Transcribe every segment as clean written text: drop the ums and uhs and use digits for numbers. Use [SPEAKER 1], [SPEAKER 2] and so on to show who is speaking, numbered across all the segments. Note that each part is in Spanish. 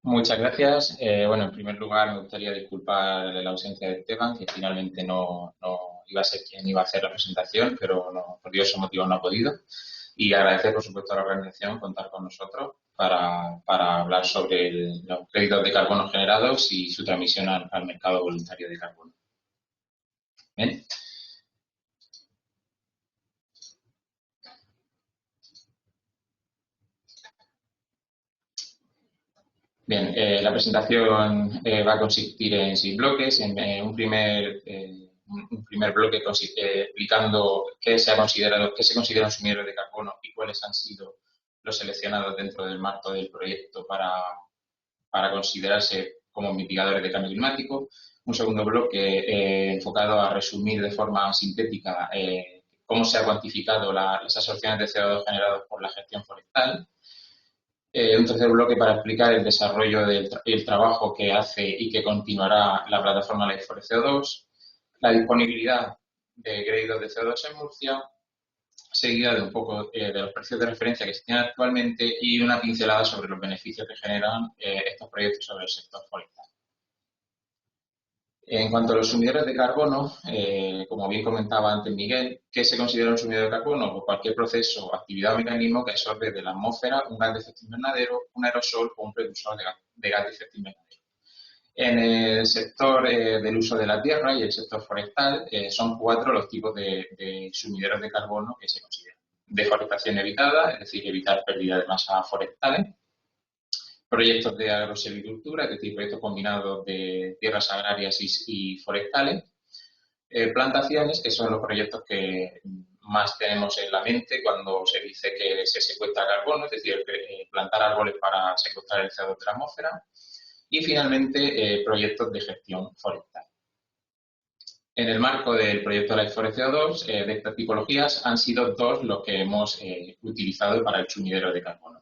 [SPEAKER 1] Muchas gracias. Bueno, en primer lugar, me gustaría disculpar la ausencia de Esteban, que finalmente no iba a ser quien iba a hacer la presentación, pero por diversos motivos no ha podido. Y agradecer, por supuesto, a la organización contar con nosotros para hablar sobre los créditos de carbono generados y su transmisión al mercado voluntario de carbono. Bien. Bien, la presentación va a consistir en 6 bloques. En un primer bloque explicando qué se considera un sumidero de carbono y cuáles han sido los seleccionados dentro del marco del proyecto para considerarse como mitigadores de cambio climático. Un segundo bloque enfocado a resumir de forma sintética cómo se ha cuantificado las absorciones de CO2 generadas por la gestión forestal. Un tercer bloque para explicar el desarrollo y el trabajo que hace y que continuará la plataforma Life for CO2, la disponibilidad de créditos de CO2 en Murcia, seguida de un poco de los precios de referencia que se tienen actualmente y una pincelada sobre los beneficios que generan estos proyectos sobre el sector forestal. En cuanto a los sumideros de carbono, como bien comentaba antes Miguel, ¿qué se considera un sumidero de carbono? Pues cualquier proceso, actividad o mecanismo que absorbe de la atmósfera un gas de efecto invernadero, un aerosol o un precursor de gas de efecto invernadero. En el sector del uso de la tierra y el sector forestal son 4 los tipos de sumideros de carbono que se consideran. Deforestación evitada, es decir, evitar pérdida de masa forestales. Proyectos de agrosilvicultura, es decir, proyectos combinados de tierras agrarias y forestales. Plantaciones, que son los proyectos que más tenemos en la mente cuando se dice que se secuestra carbono, es decir, plantar árboles para secuestrar el CO2 de la atmósfera. Y finalmente, proyectos de gestión forestal. En el marco del proyecto Life for CO2, de estas tipologías han sido 2 los que hemos utilizado para el sumidero de carbono.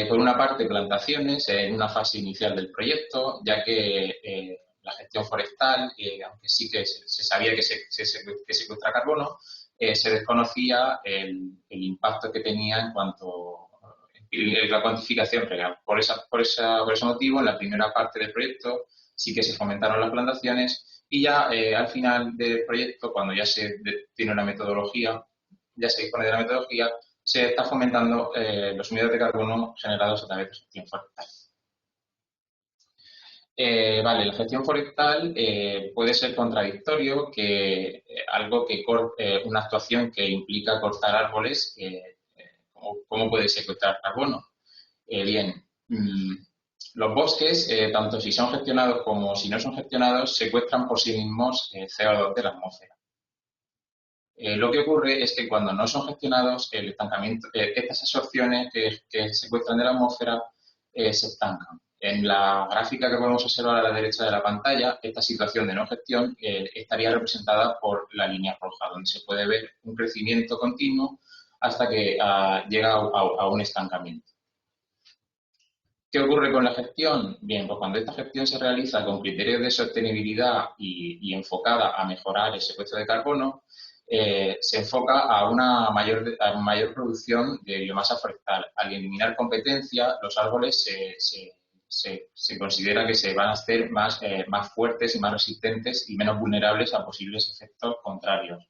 [SPEAKER 1] Por una parte, plantaciones en una fase inicial del proyecto, ya que la gestión forestal, aunque sí que se sabía que secuestra carbono, se desconocía el impacto que tenía en cuanto a la cuantificación real. Por ese motivo, en la primera parte del proyecto sí que se fomentaron las plantaciones y ya al final del proyecto, cuando ya se tiene una metodología, ya se dispone de la metodología, se está fomentando los sumideros de carbono generados a través de gestión forestal. Vale, la gestión forestal puede ser contradictorio que una actuación que implica cortar árboles, ¿cómo puede secuestrar carbono? Bien, los bosques, tanto si son gestionados como si no son gestionados, secuestran por sí mismos CO2 de la atmósfera. Lo que ocurre es que cuando no son gestionados, el estancamiento, estas absorciones que secuestran de la atmósfera se estancan. En la gráfica que podemos observar a la derecha de la pantalla, esta situación de no gestión estaría representada por la línea roja, donde se puede ver un crecimiento continuo hasta que llega a un estancamiento. ¿Qué ocurre con la gestión? Bien, pues cuando esta gestión se realiza con criterios de sostenibilidad y enfocada a mejorar el secuestro de carbono, se enfoca a una mayor producción de biomasa forestal. Al eliminar competencia, los árboles se considera que se van a hacer más fuertes y más resistentes y menos vulnerables a posibles efectos contrarios.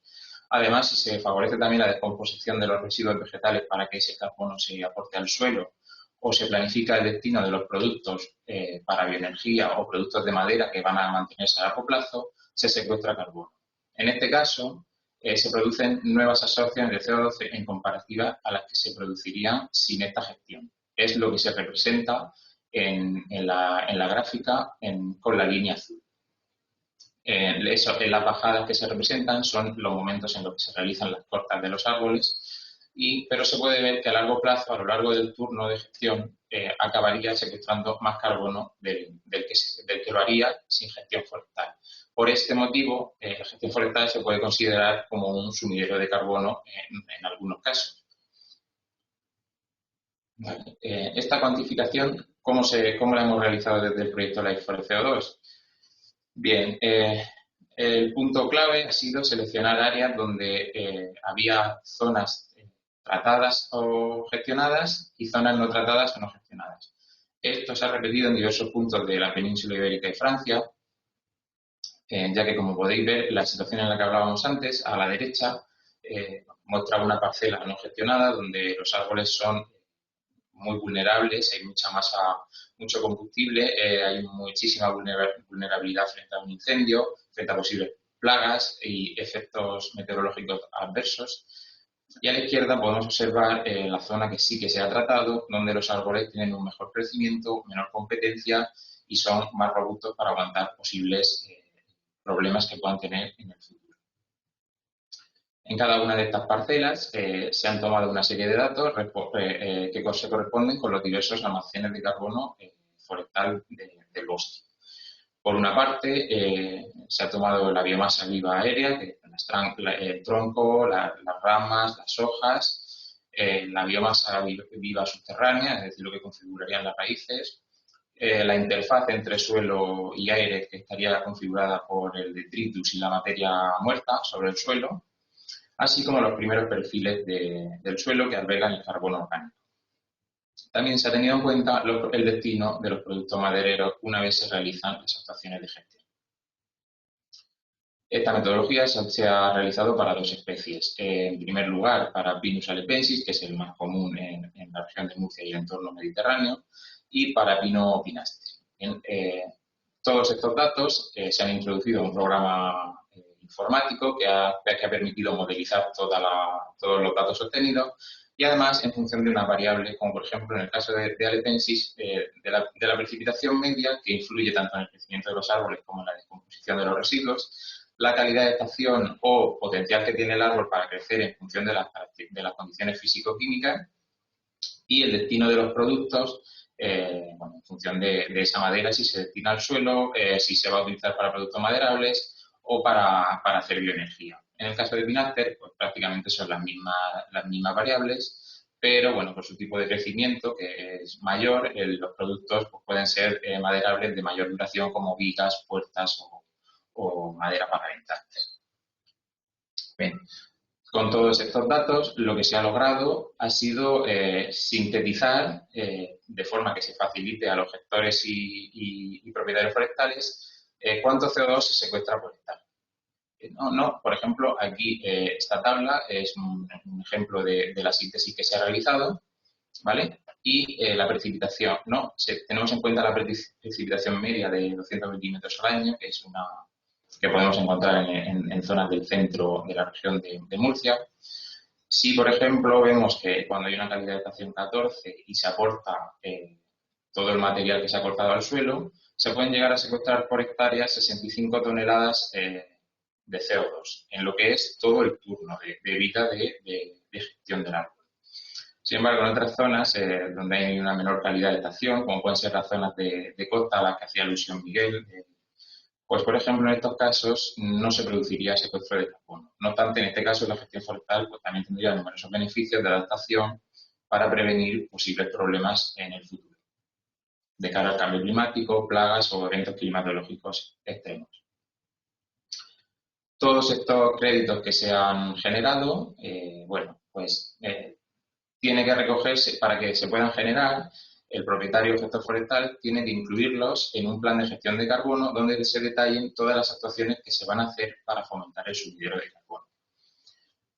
[SPEAKER 1] Además, se favorece también la descomposición de los residuos vegetales para que ese carbono se aporte al suelo, o se planifica el destino de los productos para bioenergía o productos de madera que van a mantenerse a largo plazo, se secuestra carbono. En este caso, se producen nuevas absorciones de CO2 en comparativa a las que se producirían sin esta gestión. Es lo que se representa en la gráfica con la línea azul. En las bajadas que se representan son los momentos en los que se realizan las cortas de los árboles, pero se puede ver que a largo plazo, a lo largo del turno de gestión, acabaría secuestrando más carbono del que lo haría sin gestión forestal. Por este motivo, la gestión forestal se puede considerar como un sumidero de carbono en algunos casos. Vale. Esta cuantificación, ¿cómo la hemos realizado desde el proyecto Life for CO2? Bien, el punto clave ha sido seleccionar áreas donde había zonas tratadas o gestionadas y zonas no tratadas o no gestionadas. Esto se ha repetido en diversos puntos de la península ibérica y Francia, ya que, como podéis ver, la situación en la que hablábamos antes, a la derecha, muestra una parcela no gestionada donde los árboles son muy vulnerables, hay mucha masa, mucho combustible, hay muchísima vulnerabilidad frente a un incendio, frente a posibles plagas y efectos meteorológicos adversos. Y a la izquierda podemos observar la zona que sí que se ha tratado, donde los árboles tienen un mejor crecimiento, menor competencia y son más robustos para aguantar posibles problemas que puedan tener en el futuro. En cada una de estas parcelas se han tomado una serie de datos que se corresponden con los diversos almacenes de carbono forestal del bosque. Por una parte, se ha tomado la biomasa viva aérea, que es el tronco, las ramas, las hojas, la biomasa viva subterránea, es decir, lo que configurarían las raíces, la interfaz entre suelo y aire, que estaría configurada por el detritus y la materia muerta sobre el suelo, así como los primeros perfiles del suelo que albergan el carbono orgánico. También se ha tenido en cuenta el destino de los productos madereros una vez se realizan las actuaciones de gestión. Esta metodología se ha realizado para dos especies. En primer lugar, para Pinus alepensis, que es el más común en la región de Murcia y el entorno mediterráneo, y para Pino pinastre. Todos estos datos se han introducido en un programa informático que ha permitido modelizar todos los datos obtenidos y además en función de una variable, como por ejemplo en el caso de alepensis, de la precipitación media, que influye tanto en el crecimiento de los árboles como en la descomposición de los residuos, la calidad de estación o potencial que tiene el árbol para crecer en función de las condiciones físico-químicas y el destino de los productos, en función de esa madera, si se destina al suelo, si se va a utilizar para productos maderables o para hacer bioenergía. En el caso de Pinaster, pues prácticamente son las mismas variables, pero bueno, por su tipo de crecimiento, que es mayor, los productos pues, pueden ser maderables de mayor duración, como vigas, puertas o madera para ventanas. Bien. Con todos estos datos, lo que se ha logrado ha sido sintetizar de forma que se facilite a los gestores y propietarios forestales cuánto CO2 se secuestra por hectárea. Por ejemplo, aquí esta tabla es un ejemplo de la síntesis que se ha realizado, ¿vale? Y la precipitación, tenemos en cuenta la precipitación media de 200 milímetros al año, que es una que podemos encontrar en zonas del centro de la región de Murcia. Si, por ejemplo, vemos que cuando hay una calidad de estación 14 y se aporta todo el material que se ha cortado al suelo, se pueden llegar a secuestrar por hectárea 65 toneladas de CO2, en lo que es todo el turno de vida de gestión del árbol. Sin embargo, en otras zonas donde hay una menor calidad de estación, como pueden ser las zonas de costa a las que hacía alusión Miguel, pues, por ejemplo, en estos casos no se produciría secuestro de carbono. No obstante, en este caso, la gestión forestal pues, también tendría numerosos beneficios de adaptación para prevenir posibles problemas en el futuro, de cara al cambio climático, plagas o eventos climatológicos extremos. Todos estos créditos que se han generado, tiene que recogerse para que se puedan generar. El propietario o gestor forestal tiene que incluirlos en un plan de gestión de carbono donde se detallen todas las actuaciones que se van a hacer para fomentar el sumidero de carbono.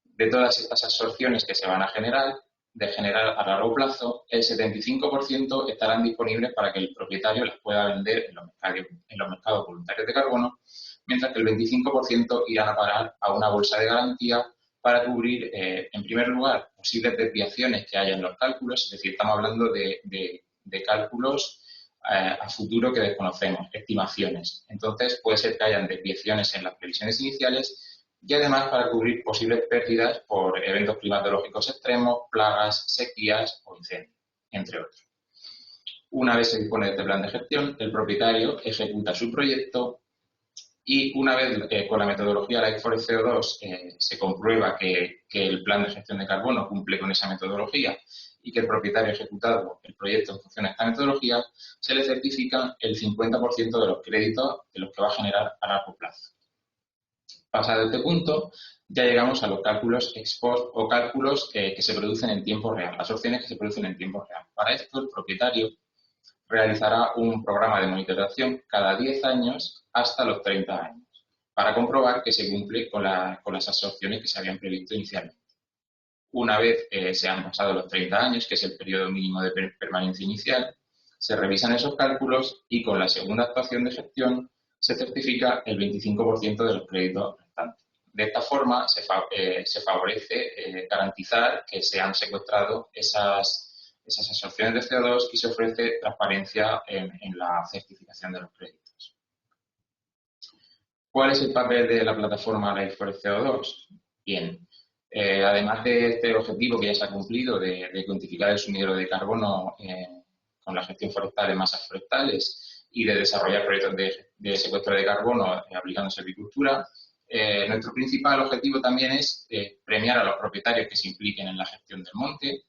[SPEAKER 1] De todas estas absorciones que se van a generar a largo plazo, el 75% estarán disponibles para que el propietario las pueda vender en los mercados voluntarios de carbono, mientras que el 25% irán a parar a una bolsa de garantía para cubrir, en primer lugar, posibles desviaciones que haya en los cálculos, es decir, estamos hablando de cálculos a futuro que desconocemos, estimaciones. Entonces, puede ser que hayan desviaciones en las previsiones iniciales y además para cubrir posibles pérdidas por eventos climatológicos extremos, plagas, sequías o incendios, entre otros. Una vez se dispone de este plan de gestión, el propietario ejecuta su proyecto y una vez con la metodología Life Forest CO2 se comprueba que el plan de gestión de carbono cumple con esa metodología y que el propietario ha ejecutado el proyecto en función a esta metodología, se le certifica el 50% de los créditos de los que va a generar a largo plazo. Pasado este punto, ya llegamos a los cálculos ex post o cálculos que se producen en tiempo real, las opciones que se producen en tiempo real. Para esto, el propietario realizará un programa de monitorización cada 10 años hasta los 30 años, para comprobar que se cumple con las absorciones que se habían previsto inicialmente. Una vez se han pasado los 30 años, que es el periodo mínimo de permanencia inicial, se revisan esos cálculos y con la segunda actuación de gestión se certifica el 25% de los créditos restantes. De esta forma se favorece garantizar que se han secuestrado esas absorciones de CO2 y se ofrece transparencia en la certificación de los créditos. ¿Cuál es el papel de la plataforma Life for CO2? Bien, además de este objetivo que ya se ha cumplido de cuantificar el sumidero de carbono con la gestión forestal en masas forestales y de desarrollar proyectos de secuestro de carbono aplicándose a agricultura, nuestro principal objetivo también es premiar a los propietarios que se impliquen en la gestión del monte,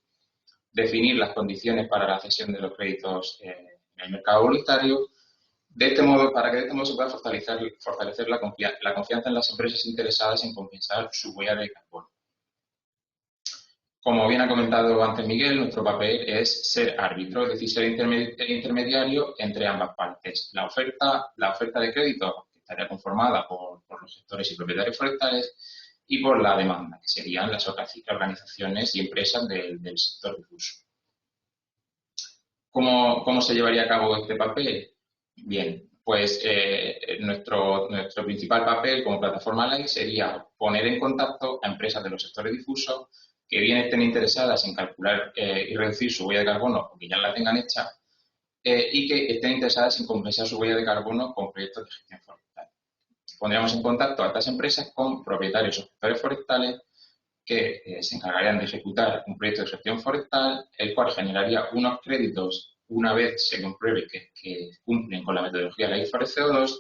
[SPEAKER 1] definir las condiciones para la cesión de los créditos en el mercado voluntario, para que de este modo se pueda fortalecer la confianza en las empresas interesadas en compensar su huella de carbono. Como bien ha comentado antes Miguel, nuestro papel es ser árbitro, es decir, ser intermediario entre ambas partes. La oferta de crédito, que estaría conformada por los gestores y propietarios forestales, y por la demanda, que serían las organizaciones y empresas del sector difuso. ¿Cómo se llevaría a cabo este papel? Bien, pues nuestro principal papel como plataforma LIFE sería poner en contacto a empresas de los sectores difusos que bien estén interesadas en calcular y reducir su huella de carbono, porque ya la tengan hecha, y que estén interesadas en compensar su huella de carbono con proyectos de gestión forestal. Pondríamos en contacto a estas empresas con propietarios o gestores forestales que se encargarían de ejecutar un proyecto de gestión forestal, el cual generaría unos créditos una vez se compruebe que cumplen con la metodología Life for CO2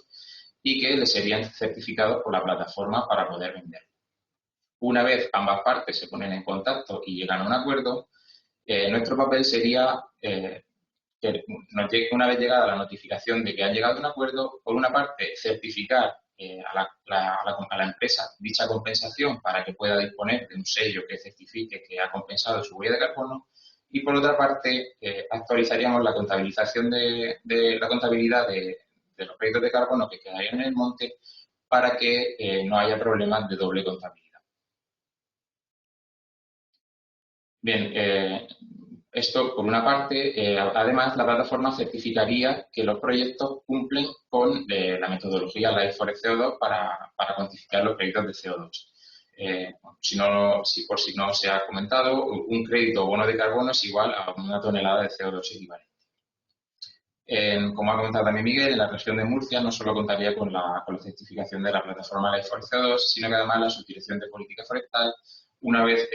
[SPEAKER 1] y que les serían certificados por la plataforma para poder vender. Una vez ambas partes se ponen en contacto y llegan a un acuerdo, nuestro papel sería que una vez llegada la notificación de que han llegado a un acuerdo, por una parte certificar a la empresa dicha compensación para que pueda disponer de un sello que certifique que ha compensado su huella de carbono, y por otra parte actualizaríamos la contabilización la contabilidad de los proyectos de carbono que quedarían en el monte para que no haya problemas de doble contabilidad. Bien, esto por una parte. Además, la plataforma certificaría que los proyectos cumplen con la metodología Life for CO2 para cuantificar los créditos de CO2. Por si no se ha comentado, un crédito o bono de carbono es igual a una tonelada de CO2 equivalente. Como ha comentado también Miguel, en la región de Murcia no solo contaría con la certificación de la plataforma Life for CO2, sino que además la Subdirección de Política Forestal, una vez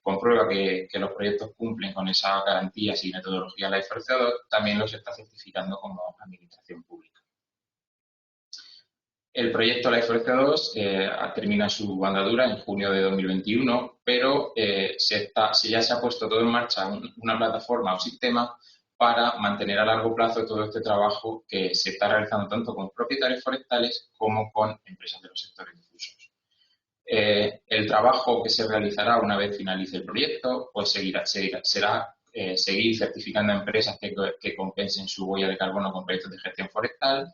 [SPEAKER 1] comprueba que los proyectos cumplen con esas garantías y metodología Life for CO2, también los está certificando como administración pública. El proyecto Life for CO2 termina su andadura en junio de 2021, pero ya se ha puesto todo en marcha una plataforma o sistema para mantener a largo plazo todo este trabajo que se está realizando tanto con propietarios forestales como con empresas de los sectores difusos. El trabajo que se realizará una vez finalice el proyecto pues será seguir certificando a empresas que compensen su huella de carbono con proyectos de gestión forestal,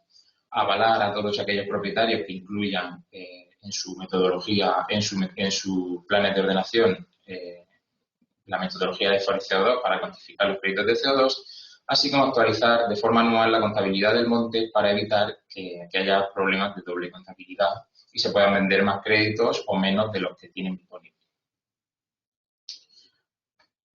[SPEAKER 1] avalar a todos aquellos propietarios que incluyan en su metodología, en sus planes de ordenación, la metodología de CO2 para cuantificar los créditos de CO2, así como actualizar de forma anual la contabilidad del monte para evitar que haya problemas de doble contabilidad y se puedan vender más créditos o menos de los que tienen disponibles.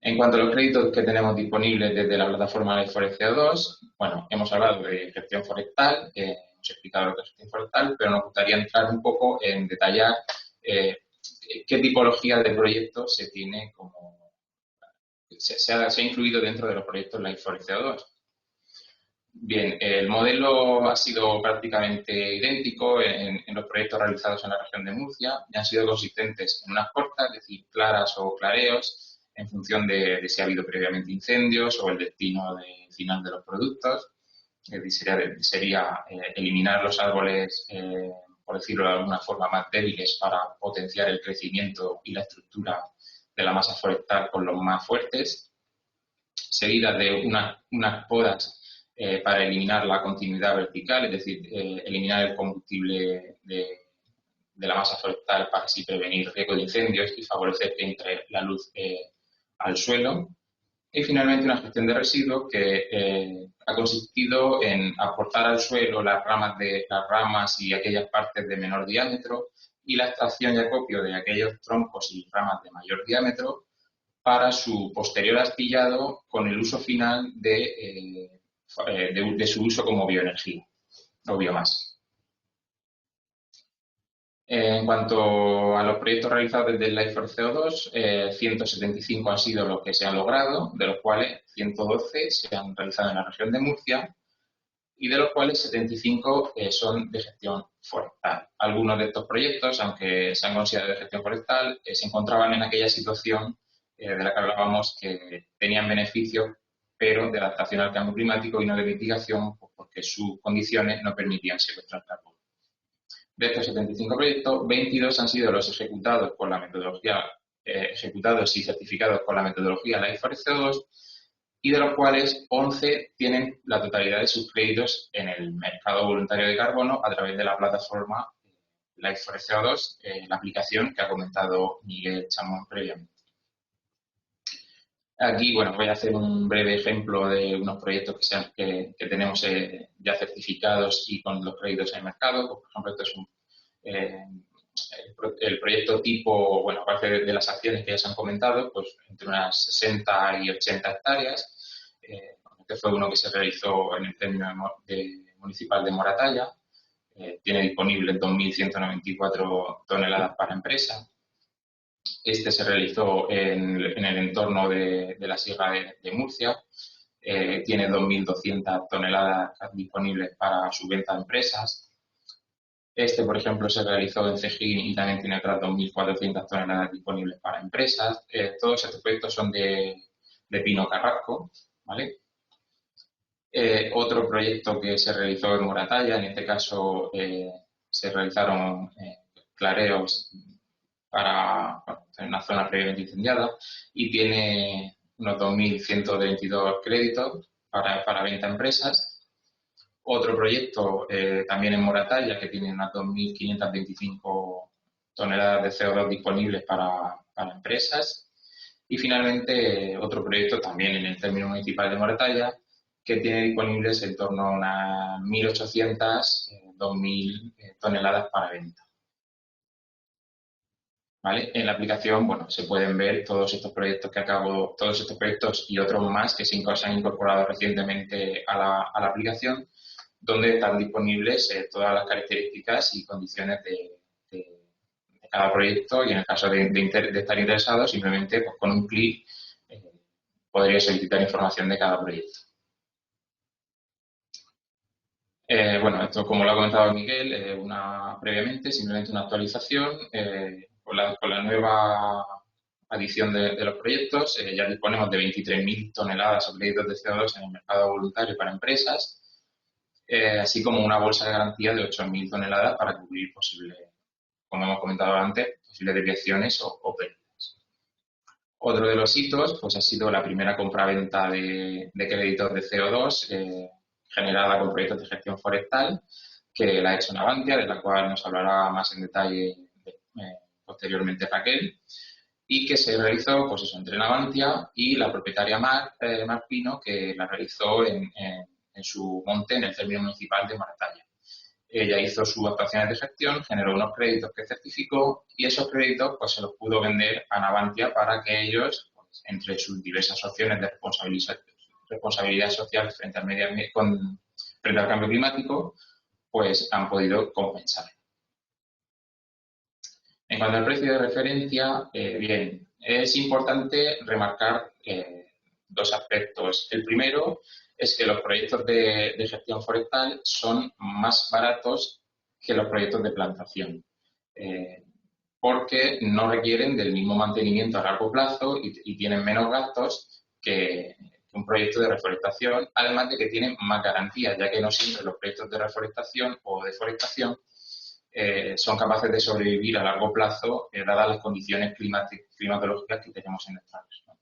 [SPEAKER 1] En cuanto a los créditos que tenemos disponibles desde la plataforma Life for CO2, bueno, hemos hablado de gestión forestal, hemos explicado lo que es gestión forestal, pero nos gustaría entrar un poco en detallar qué tipología de proyectos se ha incluido dentro de los proyectos Life for CO2. Bien, el modelo ha sido prácticamente idéntico en los proyectos realizados en la región de Murcia y han sido consistentes en unas cortas, es decir, claras o clareos, en función de si ha habido previamente incendios o el destino final de los productos. Es decir, sería eliminar los árboles, por decirlo de alguna forma, más débiles para potenciar el crecimiento y la estructura de la masa forestal con los más fuertes, seguidas de unas podas para eliminar la continuidad vertical, es decir, eliminar el combustible de la masa forestal para así prevenir riesgo de incendios y favorecer que entre la luz al suelo. Y finalmente una gestión de residuos que ha consistido en aportar al suelo las ramas y aquellas partes de menor diámetro y la extracción y acopio de aquellos troncos y ramas de mayor diámetro para su posterior astillado con el uso final de su uso como bioenergía o biomasa. En cuanto a los proyectos realizados desde el Life for CO2, 175 han sido los que se han logrado, de los cuales 112 se han realizado en la región de Murcia y de los cuales 75 son de gestión forestal. Algunos de estos proyectos, aunque se han considerado de gestión forestal, se encontraban en aquella situación de la que hablábamos que tenían beneficios, pero de adaptación al cambio climático y no de mitigación, pues porque sus condiciones no permitían secuestrar carbono. De estos 75 proyectos, 22 han sido los ejecutados con la metodología, ejecutados y certificados con la metodología Life for CO2, y de los cuales 11 tienen la totalidad de sus créditos en el mercado voluntario de carbono a través de la plataforma Life for CO2, la aplicación que ha comentado Miguel Chamón previamente. Aquí, bueno, voy a hacer un breve ejemplo de unos proyectos que tenemos ya certificados y con los créditos en el mercado. Por ejemplo, esto es el proyecto tipo, bueno, aparte de las acciones que ya se han comentado, pues entre unas 60 y 80 hectáreas. Este fue uno que se realizó en el término municipal de Moratalla. Tiene disponibles 2.194 toneladas para empresas. Este se realizó en el entorno de la Sierra de Murcia. Tiene 2.200 toneladas disponibles para su venta a empresas. Este, por ejemplo, se realizó en Cejín y también tiene otras 2.400 toneladas disponibles para empresas. Todos estos proyectos son de pino carrasco, ¿vale? Otro proyecto que se realizó en Moratalla, en este caso se realizaron clareos para una zona previamente incendiada y tiene unos 2.122 créditos para venta a empresas. Otro proyecto también en Moratalla que tiene unas 2.525 toneladas de CO2 disponibles para empresas. Y finalmente otro proyecto también en el término municipal de Moratalla que tiene disponibles en torno a unas 1.800, 2.000 toneladas para venta. ¿Vale? En la aplicación, bueno, se pueden ver todos estos proyectos todos estos proyectos y otros más que se han incorporado recientemente a la aplicación, donde están disponibles todas las características y condiciones de cada proyecto y en el caso de estar interesado, simplemente pues, con un clic podría solicitar información de cada proyecto. Bueno, esto como lo ha comentado Miguel, previamente, simplemente una actualización. Con la nueva adición de los proyectos, ya disponemos de 23.000 toneladas o créditos de CO2 en el mercado voluntario para empresas, así como una bolsa de garantía de 8.000 toneladas para cubrir posibles, como hemos comentado antes, posibles desviaciones o pérdidas. Otro de los hitos pues, ha sido la primera compra-venta de créditos de CO2 generada con proyectos de gestión forestal, que la ha hecho Navantia, de la cual nos hablará más en detalle posteriormente Raquel, y que se realizó pues eso, entre Navantia y la propietaria Mar Pino, que la realizó en su monte en el término municipal de Moratalla. Ella hizo sus actuaciones de gestión, generó unos créditos que certificó y esos créditos pues, se los pudo vender a Navantia para que ellos, pues, entre sus diversas opciones de responsabilidad social frente al cambio climático, pues han podido compensar. En cuanto al precio de referencia, bien, es importante remarcar dos aspectos. El primero es que los proyectos de gestión forestal son más baratos que los proyectos de plantación, porque no requieren del mismo mantenimiento a largo plazo y tienen menos gastos que un proyecto de reforestación, además de que tienen más garantías, ya que no siempre los proyectos de reforestación o deforestación son capaces de sobrevivir a largo plazo, dadas las condiciones climatológicas que tenemos en nuestra región.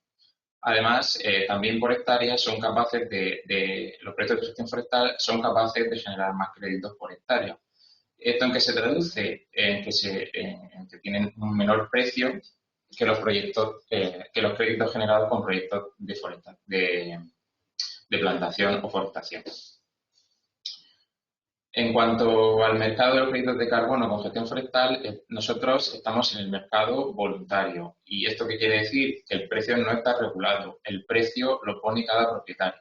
[SPEAKER 1] Además, también por hectárea son capaces los proyectos de gestión forestal son capaces de generar más créditos por hectárea. ¿Esto en qué se traduce? En que tienen un menor precio que los proyectos, que los créditos generados con proyectos de plantación o forestación. En cuanto al mercado de los créditos de carbono con gestión forestal, nosotros estamos en el mercado voluntario. ¿Y esto qué quiere decir? Que el precio no está regulado, el precio lo pone cada propietario.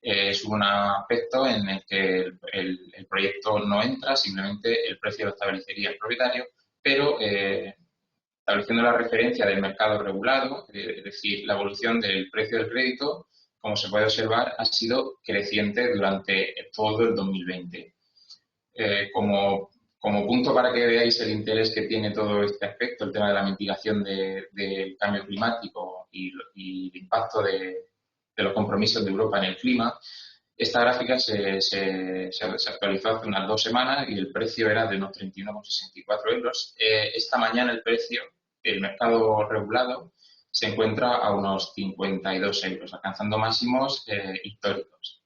[SPEAKER 1] Es un aspecto en el que el proyecto no entra, simplemente el precio lo establecería el propietario, pero estableciendo la referencia del mercado regulado, es decir, la evolución del precio del crédito, como se puede observar, ha sido creciente durante todo el 2020. Como punto para que veáis el interés que tiene todo este aspecto, el tema de la mitigación del cambio climático y el impacto de los compromisos de Europa en el clima, esta gráfica se actualizó hace unas 2 semanas y el precio era de unos 31,64 euros. Esta mañana el precio del mercado regulado se encuentra a unos 52 euros, alcanzando máximos históricos.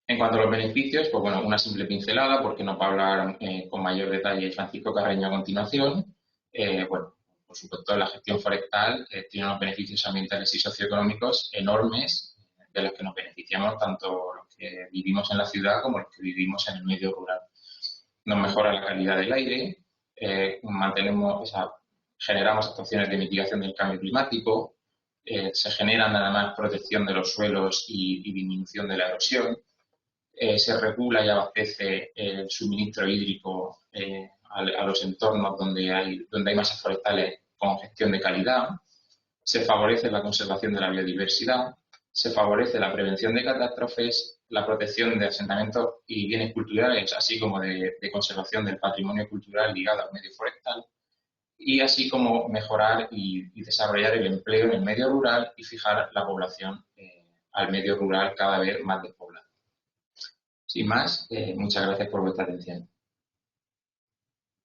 [SPEAKER 1] En cuanto a los beneficios, pues bueno, una simple pincelada, porque nos va a hablar con mayor detalle Francisco Carreño a continuación. Bueno, por supuesto, la gestión forestal tiene unos beneficios ambientales y socioeconómicos enormes, de los que nos beneficiamos tanto los que vivimos en la ciudad como los que vivimos en el medio rural. Nos mejora la calidad del aire, generamos actuaciones de mitigación del cambio climático, se genera nada más protección de los suelos y disminución de la erosión. Se regula y abastece el suministro hídrico a los entornos donde hay masas forestales con gestión de calidad, se favorece la conservación de la biodiversidad, se favorece la prevención de catástrofes, la protección de asentamientos y bienes culturales, así como de conservación del patrimonio cultural ligado al medio forestal, y así como mejorar y desarrollar el empleo en el medio rural y fijar la población al medio rural cada vez más despoblado. Sin más, muchas gracias por vuestra atención.